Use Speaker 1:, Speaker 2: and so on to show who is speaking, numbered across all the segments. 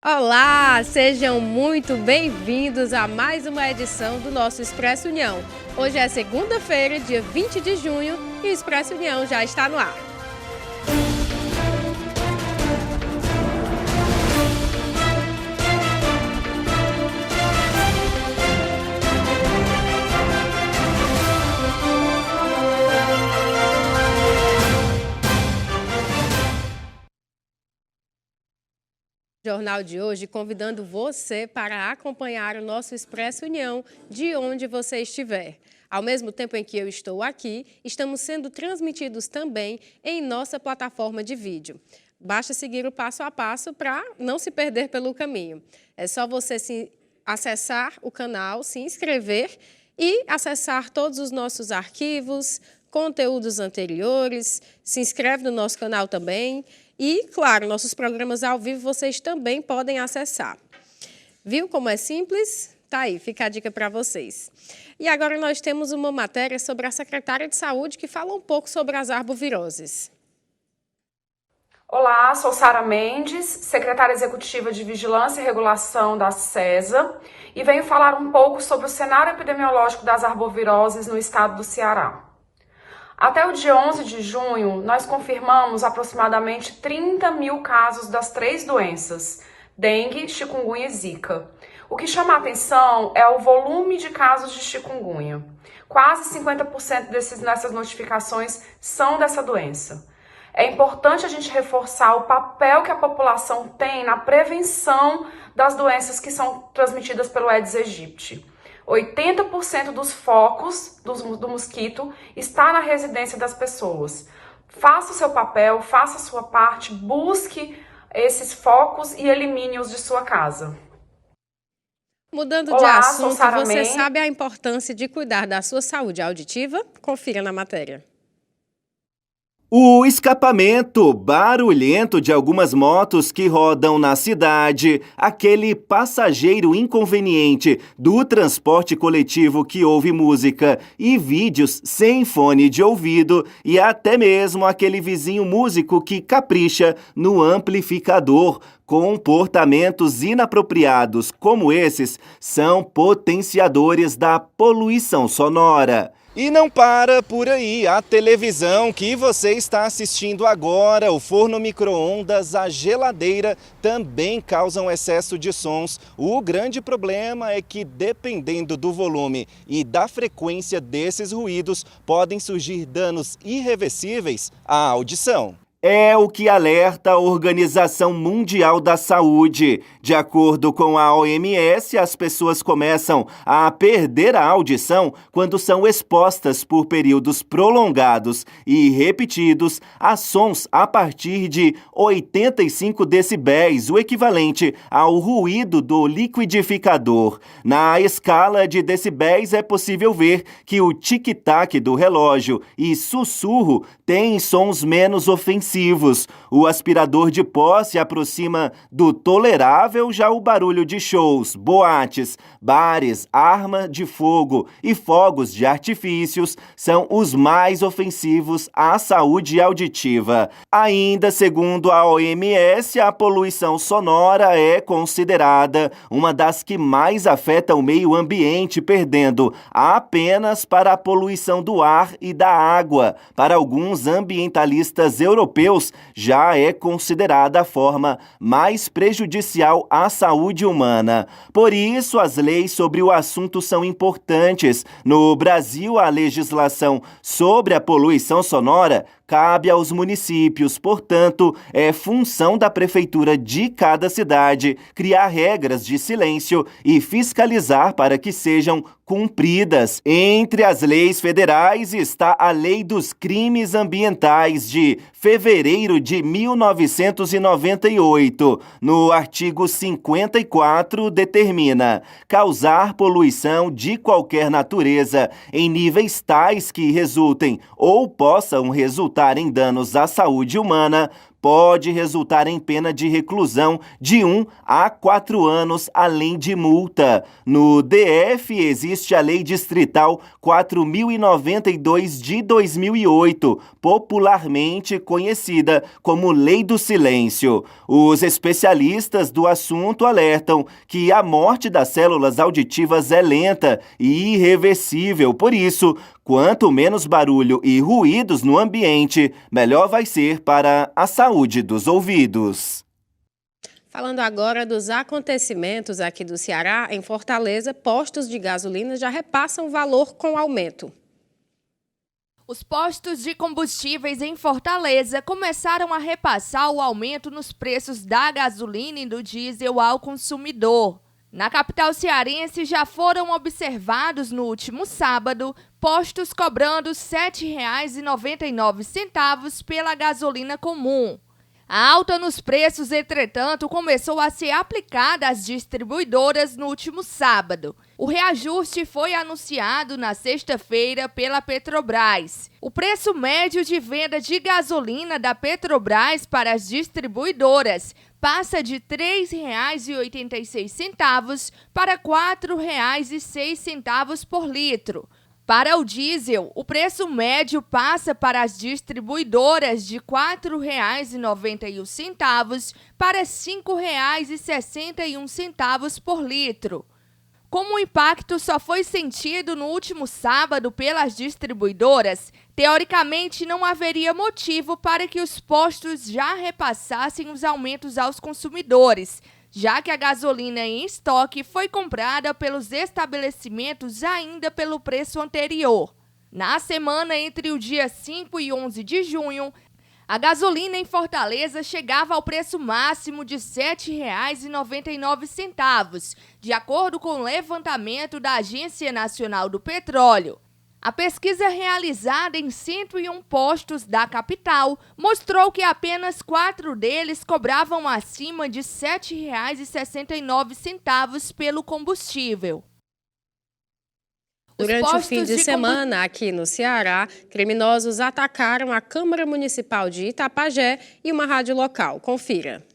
Speaker 1: Olá, sejam muito bem-vindos a mais uma edição do nosso Expresso União. Hoje é segunda-feira, dia 20 de junho, e o Expresso União já está no ar. Jornal de hoje convidando você para acompanhar o nosso Expresso União de onde você estiver. Ao mesmo tempo em que eu estou aqui, estamos sendo transmitidos também em nossa plataforma de vídeo. Basta seguir o passo a passo para não se perder pelo caminho. É só você acessar o canal, se inscrever e acessar todos os nossos arquivos, conteúdos anteriores, se inscreve no nosso canal também. E, claro, nossos programas ao vivo vocês também podem acessar. Viu como é simples? Tá aí, fica a dica para vocês. E agora nós temos uma matéria sobre a secretária de Saúde que fala um pouco sobre as arboviroses.
Speaker 2: Olá, sou Sara Mendes, secretária executiva de Vigilância e Regulação da SESA, e venho falar um pouco sobre o cenário epidemiológico das arboviroses no estado do Ceará. Até o dia 11 de junho, nós confirmamos aproximadamente 30 mil casos das 3 doenças, dengue, chikungunya e zika. O que chama a atenção é o volume de casos de chikungunya. Quase 50% dessas notificações são dessa doença. É importante a gente reforçar o papel que a população tem na prevenção das doenças que são transmitidas pelo Aedes aegypti. 80% dos focos do mosquito está na residência das pessoas. Faça o seu papel, faça a sua parte, busque esses focos e elimine-os de sua casa.
Speaker 1: Mudando de assunto, você sabe a importância de cuidar da sua saúde auditiva? Confira na matéria.
Speaker 3: O escapamento barulhento de algumas motos que rodam na cidade, aquele passageiro inconveniente do transporte coletivo que ouve música e vídeos sem fone de ouvido e até mesmo aquele vizinho músico que capricha no amplificador. Comportamentos inapropriados como esses são potenciadores da poluição sonora. E não para por aí, a televisão que você está assistindo agora, o forno micro-ondas, a geladeira também causam excesso de sons. O grande problema é que, dependendo do volume e da frequência desses ruídos, podem surgir danos irreversíveis à audição. É o que alerta a Organização Mundial da Saúde. De acordo com a OMS, as pessoas começam a perder a audição quando são expostas por períodos prolongados e repetidos a sons a partir de 85 decibéis, o equivalente ao ruído do liquidificador. Na escala de decibéis é possível ver que o tic-tac do relógio e sussurro têm sons menos ofensivos. O aspirador de pó se aproxima do tolerável, já o barulho de shows, boates, bares, arma de fogo e fogos de artifícios são os mais ofensivos à saúde auditiva. Ainda segundo a OMS, a poluição sonora é considerada uma das que mais afeta o meio ambiente, perdendo apenas para a poluição do ar e da água. Para alguns ambientalistas europeus, já é considerada a forma mais prejudicial à saúde humana. Por isso, as leis sobre o assunto são importantes. No Brasil, a legislação sobre a poluição sonora cabe aos municípios, portanto, é função da prefeitura de cada cidade criar regras de silêncio e fiscalizar para que sejam cumpridas. Entre as leis federais está a Lei dos Crimes Ambientais de fevereiro de 1998. No artigo 54, determina causar poluição de qualquer natureza em níveis tais que resultem ou possam resultar em danos à saúde humana pode resultar em pena de reclusão de 1 a 4 anos, além de multa. No DF, existe a Lei Distrital 4.092 de 2008, popularmente conhecida como Lei do Silêncio. Os especialistas do assunto alertam que a morte das células auditivas é lenta e irreversível. Por isso, quanto menos barulho e ruídos no ambiente, melhor vai ser para a saúde dos ouvidos.
Speaker 1: Falando agora dos acontecimentos aqui do Ceará, em Fortaleza, postos de gasolina já repassam valor com aumento.
Speaker 4: Os postos de combustíveis em Fortaleza começaram a repassar o aumento nos preços da gasolina e do diesel ao consumidor. Na capital cearense já foram observados no último sábado postos cobrando R$ 7,99 pela gasolina comum. A alta nos preços, entretanto, começou a ser aplicada às distribuidoras no último sábado. O reajuste foi anunciado na sexta-feira pela Petrobras. O preço médio de venda de gasolina da Petrobras para as distribuidoras passa de R$ 3,86 para R$ 4,06 por litro. Para o diesel, o preço médio passa para as distribuidoras de R$ 4,91 para R$ 5,61 por litro. Como o impacto só foi sentido no último sábado pelas distribuidoras, teoricamente não haveria motivo para que os postos já repassassem os aumentos aos consumidores, já que a gasolina em estoque foi comprada pelos estabelecimentos ainda pelo preço anterior. Na semana entre o dia 5 e 11 de junho, a gasolina em Fortaleza chegava ao preço máximo de R$ 7,99, de acordo com o levantamento da Agência Nacional do Petróleo. A pesquisa realizada em 101 postos da capital mostrou que apenas 4 deles cobravam acima de R$ 7,69 pelo combustível.
Speaker 1: Durante o fim de semana, aqui no Ceará, criminosos atacaram a Câmara Municipal de Itapajé e uma rádio local. Confira.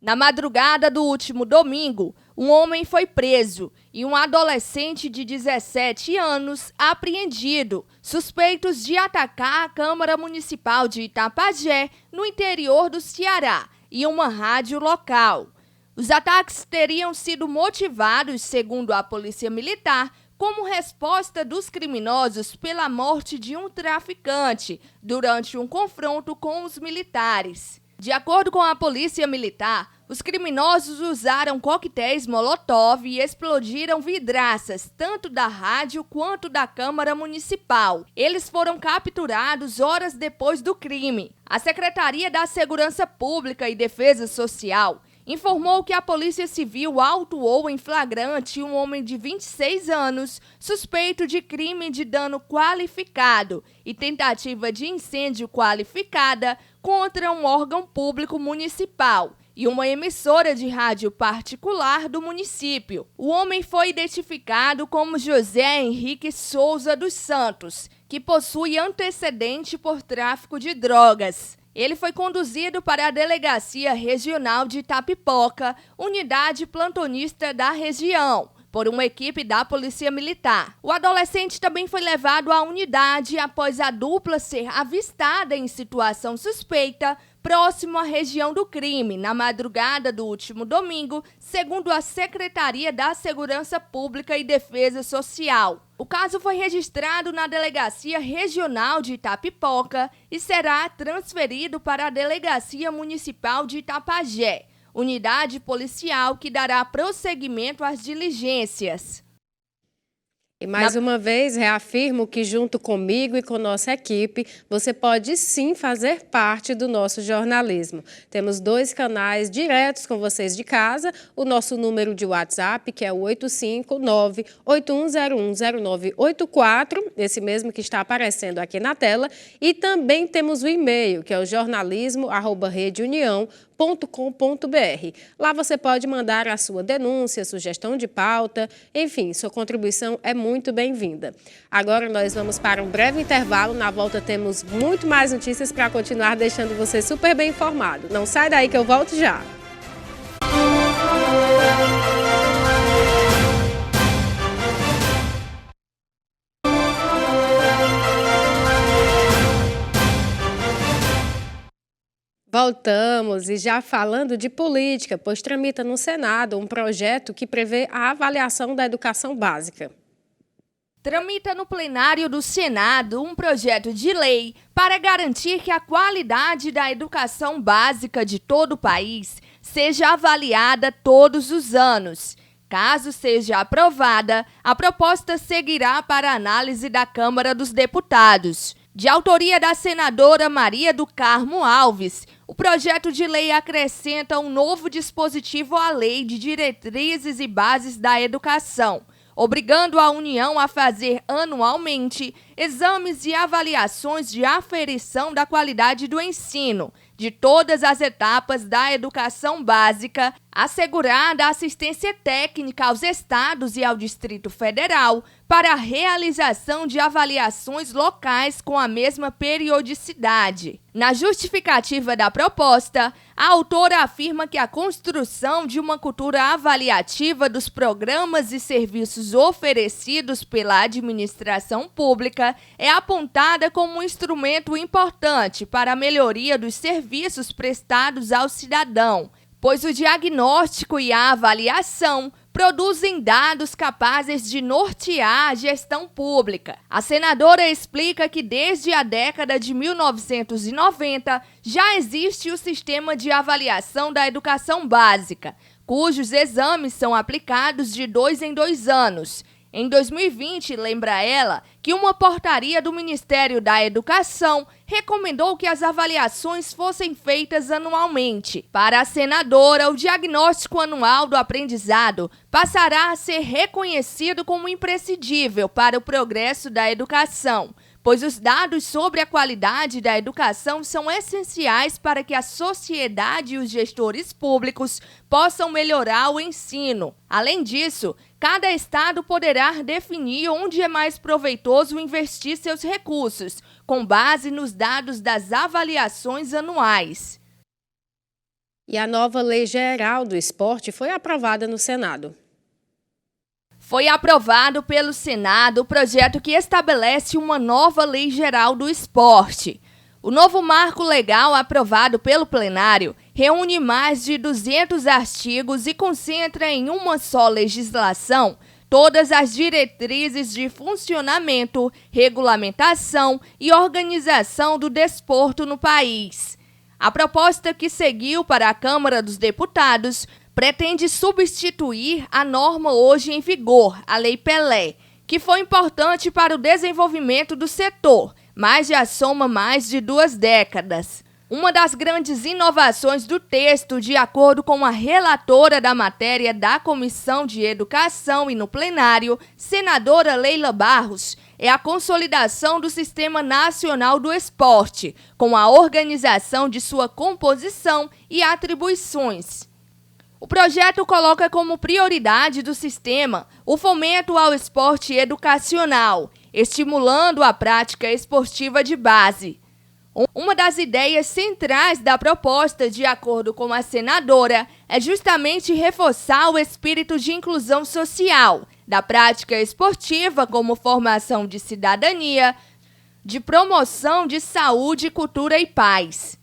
Speaker 4: Na madrugada do último domingo, um homem foi preso e um adolescente de 17 anos apreendido, suspeitos de atacar a Câmara Municipal de Itapajé, no interior do Ceará, e uma rádio local. Os ataques teriam sido motivados, segundo a Polícia Militar, como resposta dos criminosos pela morte de um traficante durante um confronto com os militares. De acordo com a Polícia Militar, os criminosos usaram coquetéis Molotov e explodiram vidraças, tanto da rádio quanto da Câmara Municipal. Eles foram capturados horas depois do crime. A Secretaria da Segurança Pública e Defesa Social informou que a Polícia Civil autuou em flagrante um homem de 26 anos, suspeito de crime de dano qualificado e tentativa de incêndio qualificada contra um órgão público municipal e uma emissora de rádio particular do município. O homem foi identificado como José Henrique Souza dos Santos, que possui antecedente por tráfico de drogas. Ele foi conduzido para a Delegacia Regional de Itapipoca, unidade plantonista da região, por uma equipe da Polícia Militar. O adolescente também foi levado à unidade após a dupla ser avistada em situação suspeita próximo à região do crime, na madrugada do último domingo, segundo a Secretaria da Segurança Pública e Defesa Social. O caso foi registrado na Delegacia Regional de Itapipoca e será transferido para a Delegacia Municipal de Itapajé, unidade policial que dará prosseguimento às diligências.
Speaker 1: E mais uma vez, reafirmo que junto comigo e com nossa equipe, você pode sim fazer parte do nosso jornalismo. Temos 2 canais diretos com vocês de casa, o nosso número de WhatsApp, que é o 859-8101-0984, esse mesmo que está aparecendo aqui na tela, e também temos o e-mail, que é o jornalismo@redeunião.com.br. Lá você pode mandar a sua denúncia, sugestão de pauta, enfim, sua contribuição é muito bem-vinda. Agora nós vamos para um breve intervalo, na volta temos muito mais notícias para continuar deixando você super bem informado. Não sai daí que eu volto já. Voltamos e já falando de política, pois tramita no Senado um projeto que prevê a avaliação da educação básica.
Speaker 4: Tramita no plenário do Senado um projeto de lei para garantir que a qualidade da educação básica de todo o país seja avaliada todos os anos. Caso seja aprovada, a proposta seguirá para análise da Câmara dos Deputados. De autoria da senadora Maria do Carmo Alves, o projeto de lei acrescenta um novo dispositivo à Lei de Diretrizes e Bases da Educação, obrigando a União a fazer anualmente exames e avaliações de aferição da qualidade do ensino, de todas as etapas da educação básica, assegurada assistência técnica aos estados e ao Distrito Federal para a realização de avaliações locais com a mesma periodicidade. Na justificativa da proposta, a autora afirma que a construção de uma cultura avaliativa dos programas e serviços oferecidos pela administração pública é apontada como um instrumento importante para a melhoria dos serviços prestados ao cidadão, pois o diagnóstico e a avaliação produzem dados capazes de nortear a gestão pública. A senadora explica que desde a década de 1990 já existe o sistema de avaliação da educação básica, cujos exames são aplicados de 2 em 2 anos. Em 2020, lembra ela, que uma portaria do Ministério da Educação recomendou que as avaliações fossem feitas anualmente. Para a senadora, o diagnóstico anual do aprendizado passará a ser reconhecido como imprescindível para o progresso da educação, pois os dados sobre a qualidade da educação são essenciais para que a sociedade e os gestores públicos possam melhorar o ensino. Além disso, cada estado poderá definir onde é mais proveitoso investir seus recursos, com base nos dados das avaliações anuais.
Speaker 1: E a nova Lei Geral do Esporte foi aprovada no Senado.
Speaker 4: Foi aprovado pelo Senado o projeto que estabelece uma nova Lei Geral do Esporte. O novo marco legal aprovado pelo plenário reúne mais de 200 artigos e concentra em uma só legislação todas as diretrizes de funcionamento, regulamentação e organização do desporto no país. A proposta que seguiu para a Câmara dos Deputados pretende substituir a norma hoje em vigor, a Lei Pelé, que foi importante para o desenvolvimento do setor, mas já soma mais de 2 décadas. Uma das grandes inovações do texto, de acordo com a relatora da matéria da Comissão de Educação e no plenário, senadora Leila Barros, é a consolidação do Sistema Nacional do Esporte, com a organização de sua composição e atribuições. O projeto coloca como prioridade do sistema o fomento ao esporte educacional, estimulando a prática esportiva de base. Uma das ideias centrais da proposta, de acordo com a senadora, é justamente reforçar o espírito de inclusão social, da prática esportiva como formação de cidadania, de promoção de saúde, cultura e paz.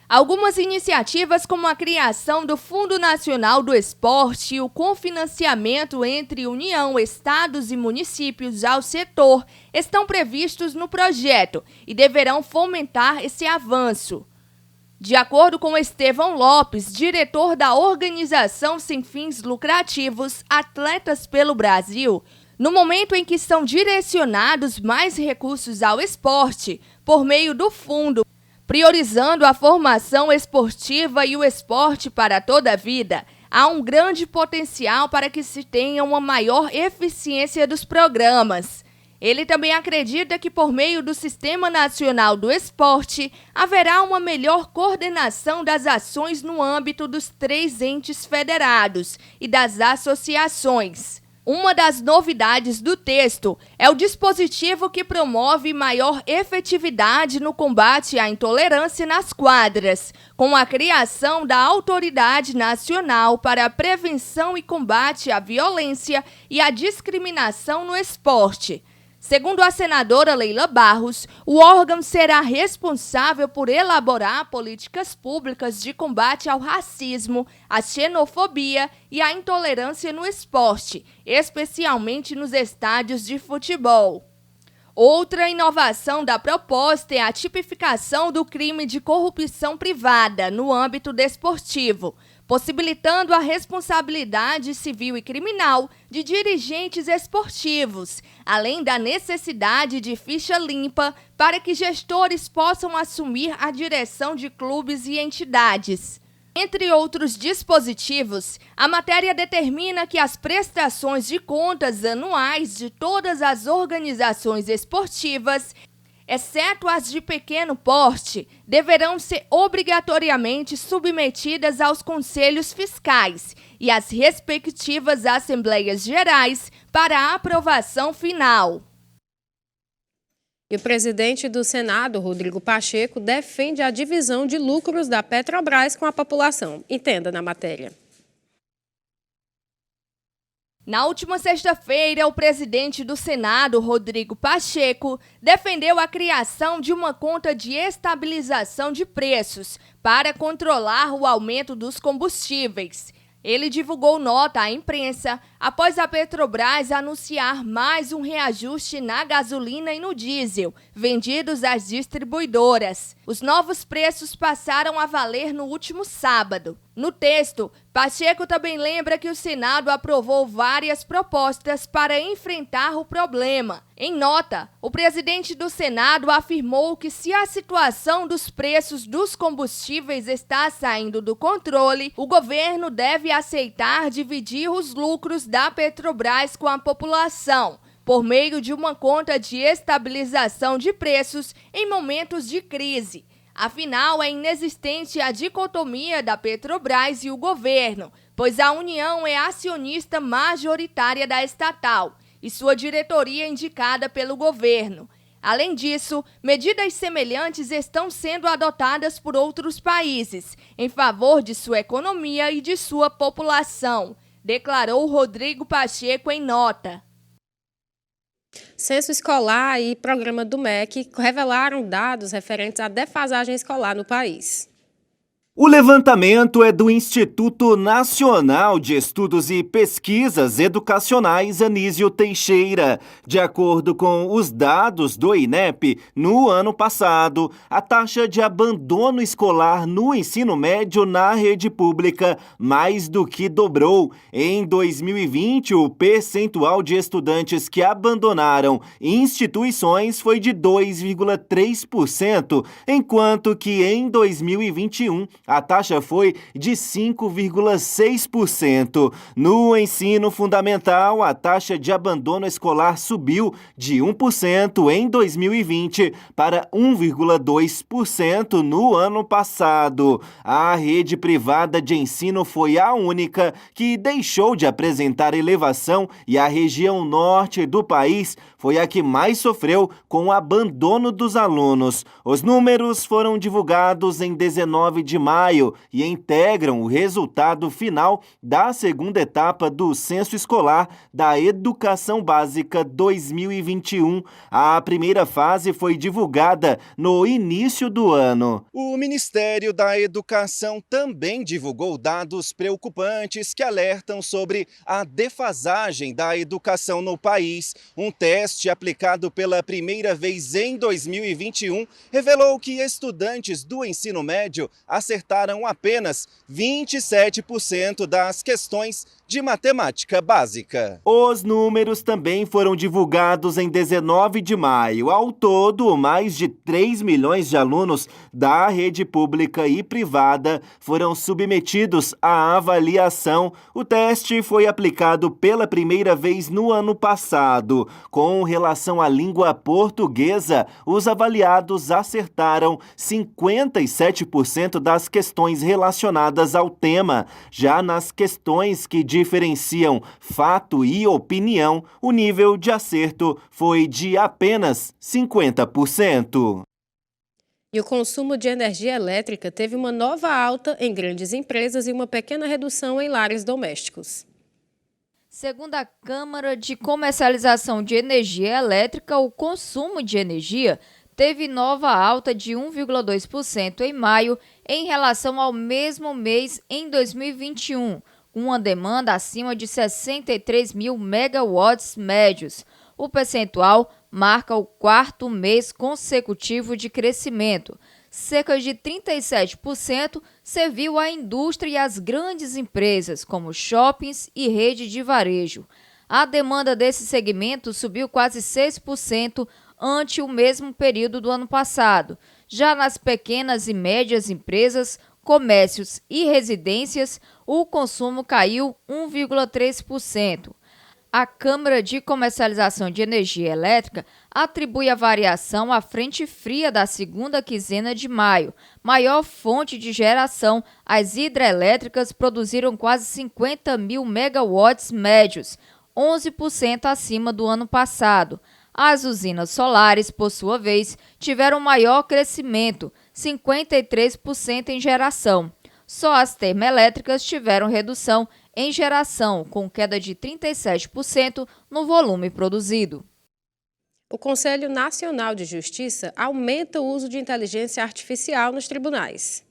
Speaker 4: Algumas iniciativas, como a criação do Fundo Nacional do Esporte e o cofinanciamento entre União, estados e municípios ao setor, estão previstos no projeto e deverão fomentar esse avanço. De acordo com Estevão Lopes, diretor da organização sem fins lucrativos Atletas pelo Brasil, no momento em que são direcionados mais recursos ao esporte por meio do fundo, priorizando a formação esportiva e o esporte para toda a vida, há um grande potencial para que se tenha uma maior eficiência dos programas. Ele também acredita que, por meio do Sistema Nacional do Esporte, haverá uma melhor coordenação das ações no âmbito dos 3 entes federados e das associações. Uma das novidades do texto é o dispositivo que promove maior efetividade no combate à intolerância nas quadras, com a criação da Autoridade Nacional para a Prevenção e Combate à Violência e à Discriminação no Esporte. Segundo a senadora Leila Barros, o órgão será responsável por elaborar políticas públicas de combate ao racismo, à xenofobia e à intolerância no esporte, especialmente nos estádios de futebol. Outra inovação da proposta é a tipificação do crime de corrupção privada no âmbito desportivo, possibilitando a responsabilidade civil e criminal de dirigentes esportivos, além da necessidade de ficha limpa para que gestores possam assumir a direção de clubes e entidades. Entre outros dispositivos, a matéria determina que as prestações de contas anuais de todas as organizações esportivas, exceto as de pequeno porte, deverão ser obrigatoriamente submetidas aos conselhos fiscais e às respectivas assembleias gerais para aprovação final.
Speaker 1: E o presidente do Senado, Rodrigo Pacheco, defende a divisão de lucros da Petrobras com a população. Entenda na matéria.
Speaker 4: Na última sexta-feira, o presidente do Senado, Rodrigo Pacheco, defendeu a criação de uma conta de estabilização de preços para controlar o aumento dos combustíveis. Ele divulgou nota à imprensa após a Petrobras anunciar mais um reajuste na gasolina e no diesel, vendidos às distribuidoras. Os novos preços passaram a valer no último sábado. No texto, Pacheco também lembra que o Senado aprovou várias propostas para enfrentar o problema. Em nota, o presidente do Senado afirmou que se a situação dos preços dos combustíveis está saindo do controle, o governo deve aceitar dividir os lucros da Petrobras com a população, por meio de uma conta de estabilização de preços em momentos de crise. Afinal, é inexistente a dicotomia da Petrobras e o governo, pois a União é acionista majoritária da estatal e sua diretoria é indicada pelo governo. Além disso, medidas semelhantes estão sendo adotadas por outros países em favor de sua economia e de sua população, declarou Rodrigo Pacheco em nota.
Speaker 1: Censo escolar e programa do MEC revelaram dados referentes à defasagem escolar no país.
Speaker 3: O levantamento é do Instituto Nacional de Estudos e Pesquisas Educacionais Anísio Teixeira. De acordo com os dados do INEP, no ano passado, a taxa de abandono escolar no ensino médio na rede pública mais do que dobrou. Em 2020, o percentual de estudantes que abandonaram instituições foi de 2,3%, enquanto que em 2021, a taxa foi de 5,6%. No ensino fundamental, a taxa de abandono escolar subiu de 1% em 2020 para 1,2% no ano passado. A rede privada de ensino foi a única que deixou de apresentar elevação e a região norte do país foi a que mais sofreu com o abandono dos alunos. Os números foram divulgados em 19 de maio e integram o resultado final da segunda etapa do Censo Escolar da Educação Básica 2021. A primeira fase foi divulgada no início do ano. O Ministério da Educação também divulgou dados preocupantes que alertam sobre a defasagem da educação no país. Um teste aplicado pela primeira vez em 2021 revelou que estudantes do ensino médio acertaram acertaram apenas 27% das questões de matemática básica. Os números também foram divulgados em 19 de maio. Ao todo, mais de 3 milhões de alunos da rede pública e privada foram submetidos à avaliação. O teste foi aplicado pela primeira vez no ano passado. Com relação à língua portuguesa, os avaliados acertaram 57% das questões relacionadas ao tema. Já nas questões que diferenciam fato e opinião, o nível de acerto foi de apenas 50%.
Speaker 1: E o consumo de energia elétrica teve uma nova alta em grandes empresas e uma pequena redução em lares domésticos.
Speaker 4: Segundo a Câmara de Comercialização de Energia Elétrica, o consumo de energia teve nova alta de 1,2% em maio em relação ao mesmo mês em 2021, com uma demanda acima de 63 mil megawatts médios. O percentual marca o quarto mês consecutivo de crescimento. Cerca de 37% serviu à indústria e às grandes empresas, como shoppings e rede de varejo. A demanda desse segmento subiu quase 6% ante o mesmo período do ano passado. Já nas pequenas e médias empresas, comércios e residências, o consumo caiu 1,3%. A Câmara de Comercialização de Energia Elétrica atribui a variação à frente fria da segunda quinzena de maio. Maior fonte de geração, as hidrelétricas produziram quase 50 mil megawatts médios, 11% acima do ano passado. As usinas solares, por sua vez, tiveram maior crescimento, 53% em geração. Só as termoelétricas tiveram redução em geração, com queda de 37% no volume produzido.
Speaker 1: O Conselho Nacional de Justiça aumenta o uso de inteligência artificial nos tribunais.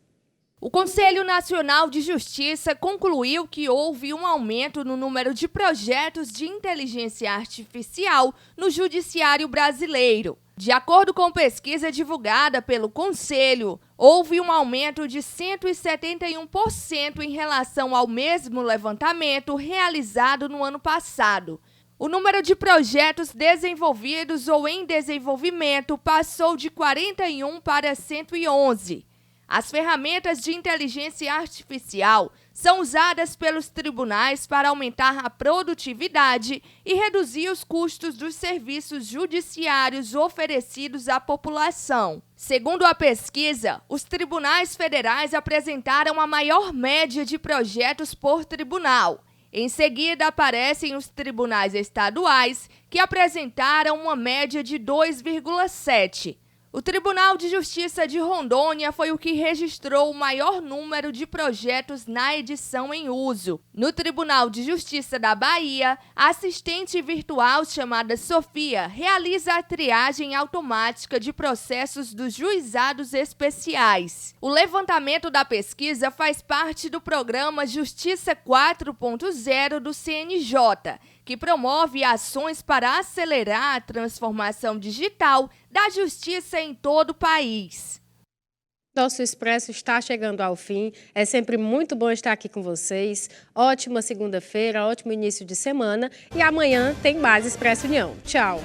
Speaker 4: O Conselho Nacional de Justiça concluiu que houve um aumento no número de projetos de inteligência artificial no Judiciário brasileiro. De acordo com pesquisa divulgada pelo Conselho, houve um aumento de 171% em relação ao mesmo levantamento realizado no ano passado. O número de projetos desenvolvidos ou em desenvolvimento passou de 41 para 111. As ferramentas de inteligência artificial são usadas pelos tribunais para aumentar a produtividade e reduzir os custos dos serviços judiciários oferecidos à população. Segundo a pesquisa, os tribunais federais apresentaram a maior média de projetos por tribunal. Em seguida, aparecem os tribunais estaduais, que apresentaram uma média de 2,7. O Tribunal de Justiça de Rondônia foi o que registrou o maior número de projetos na edição em uso. No Tribunal de Justiça da Bahia, a assistente virtual chamada Sofia realiza a triagem automática de processos dos juizados especiais. O levantamento da pesquisa faz parte do programa Justiça 4.0 do CNJ, que promove ações para acelerar a transformação digital da justiça em todo o país.
Speaker 1: Nosso Expresso está chegando ao fim. É sempre muito bom estar aqui com vocês. Ótima segunda-feira, ótimo início de semana. E amanhã tem mais Expresso União. Tchau!